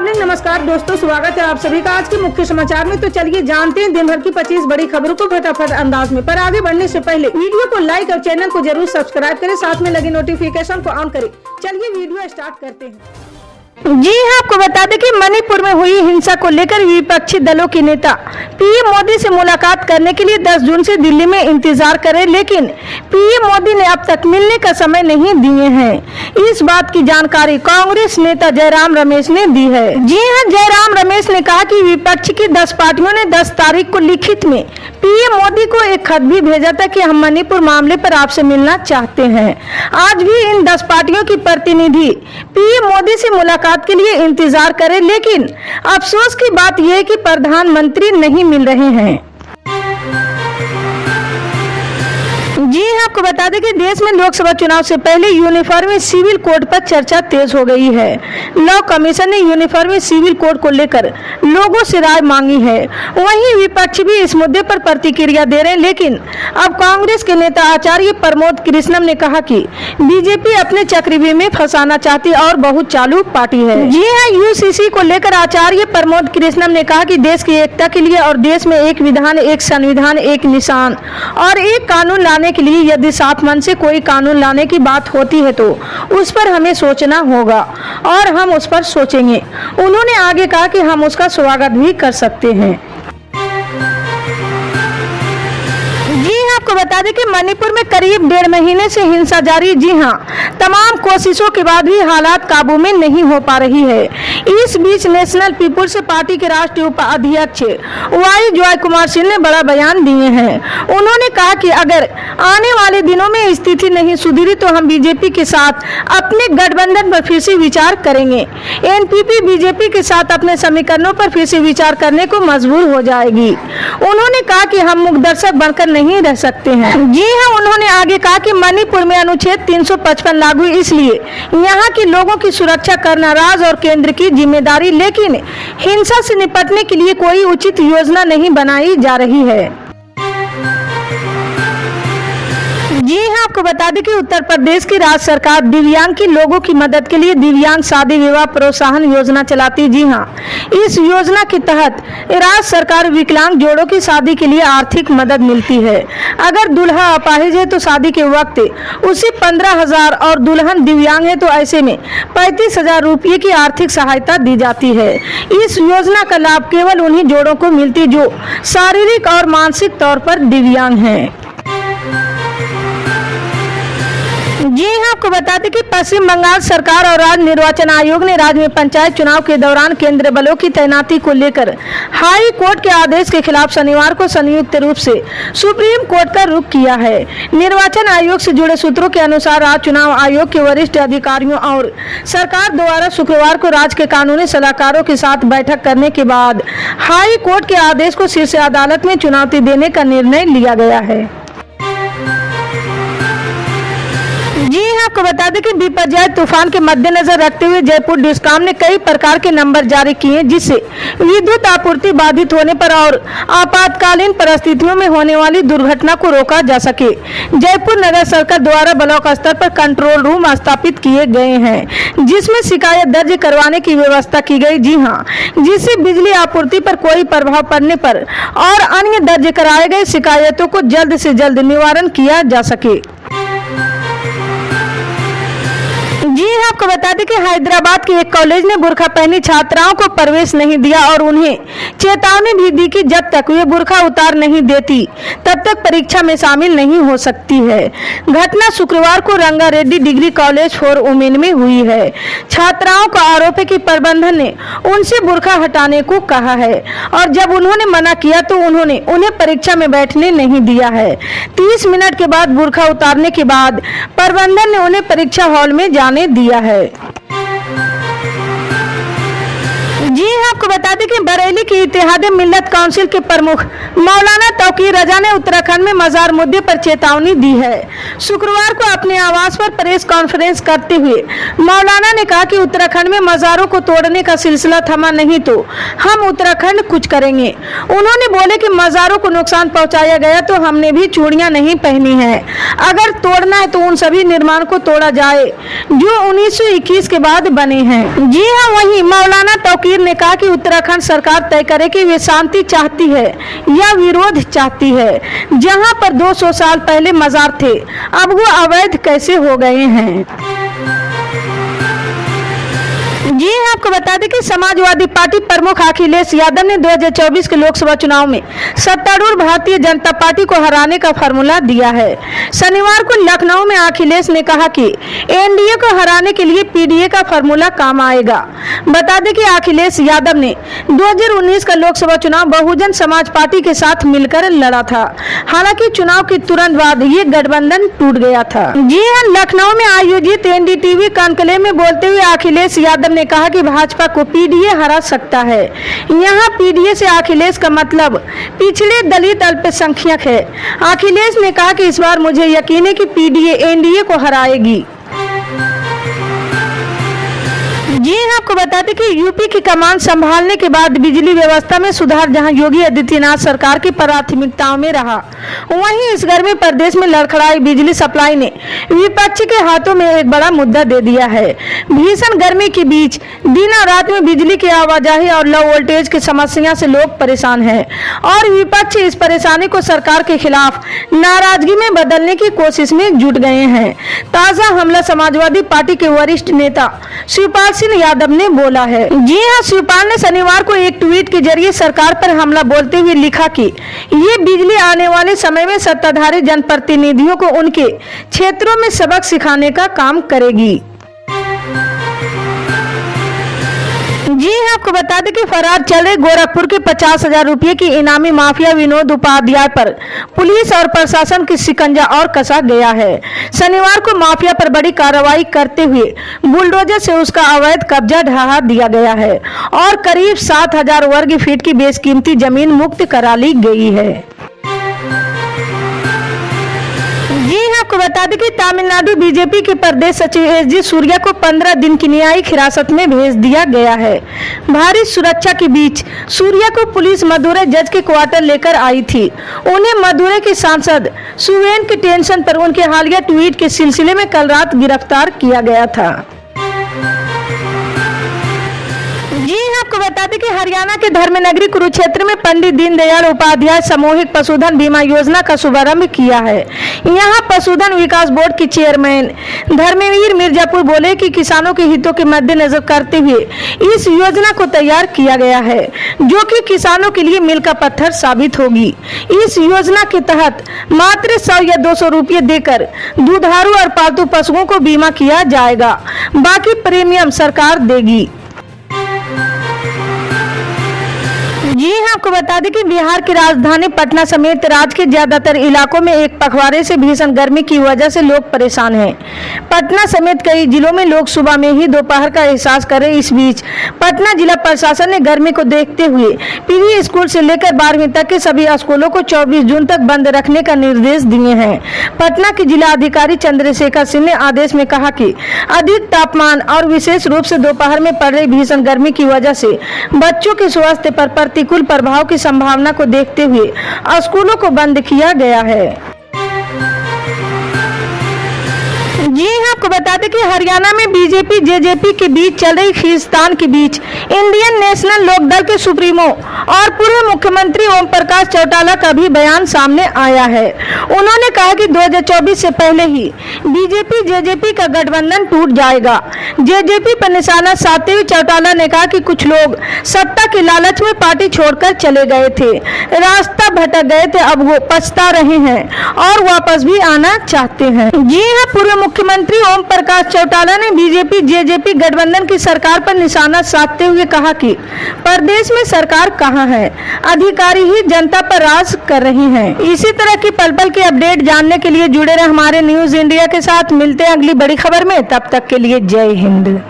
Morning. नमस्कार दोस्तों, स्वागत है आप सभी का आज के मुख्य समाचार में। तो चलिए जानते हैं दिन भर की 25 बड़ी खबरों को फटाफट अंदाज में। पर आगे बढ़ने से पहले वीडियो को लाइक और चैनल को जरूर सब्सक्राइब करें, साथ में लगे नोटिफिकेशन को ऑन करें। चलिए वीडियो स्टार्ट करते हैं। जी हां, आपको बता दें कि मणिपुर में हुई हिंसा को लेकर विपक्षी दलों के नेता पीएम मोदी से मुलाकात करने के लिए 10 जून से दिल्ली में इंतजार करें, लेकिन पीएम मोदी ने अब तक मिलने का समय नहीं दिए हैं। इस बात की जानकारी कांग्रेस नेता जयराम रमेश ने दी है। जी हां, जयराम रमेश ने कहा कि विपक्ष की 10 पार्टियों ने 10 तारीख को लिखित में पीएम मोदी को एक खत भी भेजा था कि हम मणिपुर मामले पर आपसे मिलना चाहते हैं। आज भी इन 10 पार्टियों की प्रतिनिधि पीएम मोदी से मुलाकात के लिए इंतजार करें, लेकिन अफसोस की बात यह है कि प्रधानमंत्री नहीं मिल रहे हैं। जी हां, आपको बता दें कि देश में लोकसभा चुनाव से पहले यूनिफॉर्म सिविल कोड पर चर्चा तेज हो गई है। लॉ कमीशन ने यूनिफॉर्म सिविल कोड को लेकर लोगों से राय मांगी है। वहीं विपक्ष भी इस मुद्दे पर प्रतिक्रिया दे रहे हैं, लेकिन अब कांग्रेस के नेता आचार्य प्रमोद कृष्णम ने कहा कि बीजेपी अपने चक्रव्यूह में फंसाना चाहती है और बहुत चालू पार्टी है। जी हां, यूसीसी को लेकर आचार्य प्रमोद कृष्णम ने कहा कि देश की एकता के लिए और देश में एक विधान, एक संविधान, एक निशान और एक कानून लाने के लिए यदि साफ मन से कोई कानून लाने की बात होती है तो उस पर हमें सोचना होगा और हम उस पर सोचेंगे। उन्होंने आगे कहा कि हम उसका स्वागत भी कर सकते हैं। आपको बता दें कि मणिपुर में करीब 1.5 महीने से हिंसा जारी। जी हां, तमाम कोशिशों के बाद भी हालात काबू में नहीं हो पा रही है। इस बीच नेशनल पीपुल्स पार्टी के राष्ट्रीय उपाध्यक्ष वाई जॉय कुमार सिंह ने बड़ा बयान दिए हैं। उन्होंने कहा कि अगर आने वाले दिनों में स्थिति नहीं सुधरी तो हम बीजेपी के साथ अपने गठबंधन पर फिर से विचार करेंगे। एनपीपी बीजेपी के साथ अपने समीकरणों पर फिर से विचार करने को मजबूर हो जाएगी। उन्होंने कहा कि हम मूकदर्शक बनकर नहीं रह सकते हैं। जी हां, उन्होंने आगे कहा कि मणिपुर में अनुच्छेद 355 लागू, इसलिए यहां के लोगों की सुरक्षा करना राज्य और केंद्र की जिम्मेदारी, लेकिन हिंसा से निपटने के लिए कोई उचित योजना नहीं बनाई जा रही है। जी हां, आपको बता दें कि उत्तर प्रदेश की राज्य सरकार दिव्यांग के लोगों की मदद के लिए दिव्यांग शादी विवाह प्रोत्साहन योजना चलाती। जी हां, इस योजना के तहत राज्य सरकार विकलांग जोड़ों की शादी के लिए आर्थिक मदद मिलती है। अगर दूल्हा अपाहिज है तो शादी के वक्त उसे 15,000 और दुल्हन दिव्यांग है तो ऐसे में 35,000 रुपये की आर्थिक सहायता दी जाती है। इस योजना का लाभ केवल उन्हीं जोड़ों को मिलती जो शारीरिक और मानसिक तौर पर दिव्यांग हैं। जी हां, आपको बता दें कि पश्चिम बंगाल सरकार और राज्य निर्वाचन आयोग ने राज्य में पंचायत चुनाव के दौरान केंद्रीय बलों की तैनाती को लेकर हाई कोर्ट के आदेश के खिलाफ शनिवार को संयुक्त रूप से सुप्रीम कोर्ट का रुख किया है। निर्वाचन आयोग से जुड़े सूत्रों के अनुसार राज्य चुनाव आयोग के वरिष्ठ अधिकारियों और सरकार द्वारा शुक्रवार को राज्य के कानूनी सलाहकारों के साथ बैठक करने के बाद हाई कोर्ट के आदेश को शीर्ष अदालत में चुनौती देने का निर्णय लिया गया है। जी हां, आपको बता दें कि बिपरजॉय तूफान के मद्देनजर रखते हुए जयपुर डिस्कॉम ने कई प्रकार के नंबर जारी किए जिससे विद्युत आपूर्ति बाधित होने पर और आपातकालीन परिस्थितियों में होने वाली दुर्घटना को रोका जा सके। जयपुर नगर सरकार द्वारा ब्लॉक स्तर पर कंट्रोल रूम स्थापित किए गए हैं जिसमें शिकायत दर्ज करवाने की व्यवस्था की गई। जी हां, जिससे बिजली आपूर्ति पर कोई प्रभाव पड़ने पर और अन्य दर्ज कराए गए शिकायतों को जल्द से जल्द निवारण किया जा सके। जी हां, आपको बता दें कि हैदराबाद के एक कॉलेज ने बुर्का पहनी छात्राओं को प्रवेश नहीं दिया और उन्हें चेतावनी भी दी कि जब तक वे बुर्का उतार नहीं देती तब तक परीक्षा में शामिल नहीं हो सकती है। घटना शुक्रवार को Rangareddy degree college for women में हुई है। छात्राओं का आरोप है कि प्रबंधन ने उनसे बुर्का हटाने को कहा है और जब उन्होंने मना किया तो उन्होंने उन्हें परीक्षा में बैठने नहीं दिया है। 30 मिनट के बाद बुर्का उतारने के बाद प्रबंधन ने उन्हें परीक्षा हॉल में जाने दिया है। जी हां, आपको बता बता दें कि बरेली की इत्तेहाद मिल्लत काउंसिल के प्रमुख मौलाना तौकीर रजा ने उत्तराखंड में मजार मुद्दे पर चेतावनी दी है। शुक्रवार को अपने आवास पर प्रेस कॉन्फ्रेंस करते हुए मौलाना ने कहा कि उत्तराखंड में मजारों को तोड़ने का सिलसिला थमा नहीं तो हम उत्तराखंड कुछ करेंगे। उन्होंने बोले कि मजारों को नुकसान पहुंचाया गया तो हमने भी चूड़ियां नहीं पहनी है। अगर तोड़ना है तो उन सभी निर्माण को तोड़ा जाए जो 1921 के बाद बने हैं। जी हाँ, वहीं मौलाना तौकीर ने कहा कि उत्तराखंड सरकार तय करे कि वे शांति चाहती है या विरोध चाहती है। जहां पर 200 साल पहले मजार थे अब वो अवैध कैसे हो गए हैं। जी हाँ, आपको बता दें कि समाजवादी पार्टी प्रमुख अखिलेश यादव ने 2024 के लोकसभा चुनाव में सत्तारूढ़ भारतीय जनता पार्टी को हराने का फार्मूला दिया है। शनिवार को लखनऊ में अखिलेश ने कहा कि एनडीए को हराने के लिए पीडीए का फार्मूला काम आएगा। बता दें कि अखिलेश यादव ने 2019 का लोकसभा चुनाव बहुजन समाज पार्टी के साथ मिलकर लड़ा था। हालांकि चुनाव के तुरंत बाद ये गठबंधन टूट गया था। जी हाँ, लखनऊ में आयोजित एनडीटीवी कॉन्क्लेव में बोलते हुए अखिलेश यादव ने कहा कि भाजपा को पीडीए हरा सकता है। यहाँ पीडीए से अखिलेश का मतलब पिछड़े दलित अल्पसंख्यक है। अखिलेश ने कहा कि इस बार मुझे यकीन है कि पीडीए एनडीए को हराएगी। जी हाँ, आपको बताते कि यूपी की कमान संभालने के बाद बिजली व्यवस्था में सुधार जहां योगी आदित्यनाथ सरकार की प्राथमिकताओं में रहा, वहीं इस गर्मी प्रदेश में लड़खड़ाई बिजली सप्लाई ने विपक्ष के हाथों में एक बड़ा मुद्दा दे दिया है। भीषण गर्मी के बीच दिन और रात में बिजली की आवाजाही और लो वोल्टेज की समस्या से लोग परेशान हैं और विपक्ष इस परेशानी को सरकार के खिलाफ नाराजगी में बदलने की कोशिश में जुट गए हैं। ताजा हमला समाजवादी पार्टी के वरिष्ठ नेता शिवपाल सिंह यादव ने बोला है। जी हाँ, शिवपाल ने शनिवार को एक ट्वीट के जरिए सरकार पर हमला बोलते हुए लिखा कि ये बिजली आने वाले समय में सत्ताधारी जनप्रतिनिधियों को उनके क्षेत्रों में सबक सिखाने का काम करेगी। जी हाँ, आपको बता दें कि फरार चल रहे गोरखपुर के 50,000 रुपये की इनामी माफिया विनोद उपाध्याय पर पुलिस और प्रशासन की शिकंजा और कसा गया है। शनिवार को माफिया पर बड़ी कार्रवाई करते हुए बुलडोजर से उसका अवैध कब्जा ढहा दिया गया है और करीब 7,000 वर्ग फीट की बेशकीमती जमीन मुक्त करा ली गई है। जी हाँ, आपको बता दें कि तमिलनाडु बीजेपी के प्रदेश सचिव एस.जी. सूर्या को 15 दिन की न्यायिक हिरासत में भेज दिया गया है। भारी सुरक्षा के बीच सूर्या को पुलिस मदुरै जज के क्वार्टर लेकर आई थी। उन्हें मदुरै के सांसद सुवेन के टेंशन पर उनके हालिया ट्वीट के सिलसिले में कल रात गिरफ्तार किया गया था। जी हाँ, आपको बता दें कि हरियाणा के धर्मनगरी कुरुक्षेत्र में पंडित दीनदयाल उपाध्याय सामूहिक पशुधन बीमा योजना का शुभारंभ किया है। यहाँ पशुधन विकास बोर्ड के चेयरमैन धर्मवीर मिर्जापुर बोले कि किसानों के हितों के मद्देनजर करते हुए इस योजना को तैयार किया गया है, जो कि किसानों के लिए मील का पत्थर साबित होगी। इस योजना के तहत मात्र 100 या 200 रुपये देकर दुधारू और पालतू पशुओं को बीमा किया जाएगा, बाकी प्रीमियम सरकार देगी। जी हाँ, आपको बता दें कि बिहार की राजधानी पटना समेत राज्य के ज्यादातर इलाकों में एक पखवाड़े से भीषण गर्मी की वजह से लोग परेशान हैं। पटना समेत कई जिलों में लोग सुबह में ही दोपहर का एहसास कर रहे। इस बीच पटना जिला प्रशासन ने गर्मी को देखते हुए प्री स्कूल से लेकर 12वीं तक के सभी स्कूलों को 24 जून तक बंद रखने का निर्देश दिए हैं। पटना के जिला अधिकारी चंद्रशेखर सिंह ने आदेश में कहा कि अधिक तापमान और विशेष रूप से दोपहर में पड़ रही भीषण गर्मी की वजह से बच्चों के स्वास्थ्य पर प्रतिकूल प्रभाव की संभावना को देखते हुए स्कूलों को बंद किया गया है। जी हाँ, आपको बता दें कि हरियाणा में बीजेपी जेजेपी के बीच चल रही खींचतान के बीच इंडियन नेशनल लोकदल के सुप्रीमो और पूर्व मुख्यमंत्री ओम प्रकाश चौटाला का भी बयान सामने आया है। उन्होंने कहा कि 2024 से पहले ही बीजेपी जेजेपी का गठबंधन टूट जाएगा। जेजेपी पर निशाना साधते हुए चौटाला ने कहा कि कुछ लोग सत्ता के लालच में पार्टी छोड़कर चले गए थे, रास्ता भटक गए थे, अब वो पछता रहे हैं और वापस भी आना चाहते हैं। जी हाँ, पूर्व मुख्यमंत्री ओम प्रकाश चौटाला ने बीजेपी जेजेपी गठबंधन की सरकार पर निशाना साधते हुए कहा कि प्रदेश में सरकार कहां है, अधिकारी ही जनता पर राज कर रही हैं। इसी तरह की पल पल की अपडेट जानने के लिए जुड़े रहे हमारे न्यूज इंडिया के साथ। मिलते हैं अगली बड़ी खबर में, तब तक के लिए जय हिंद।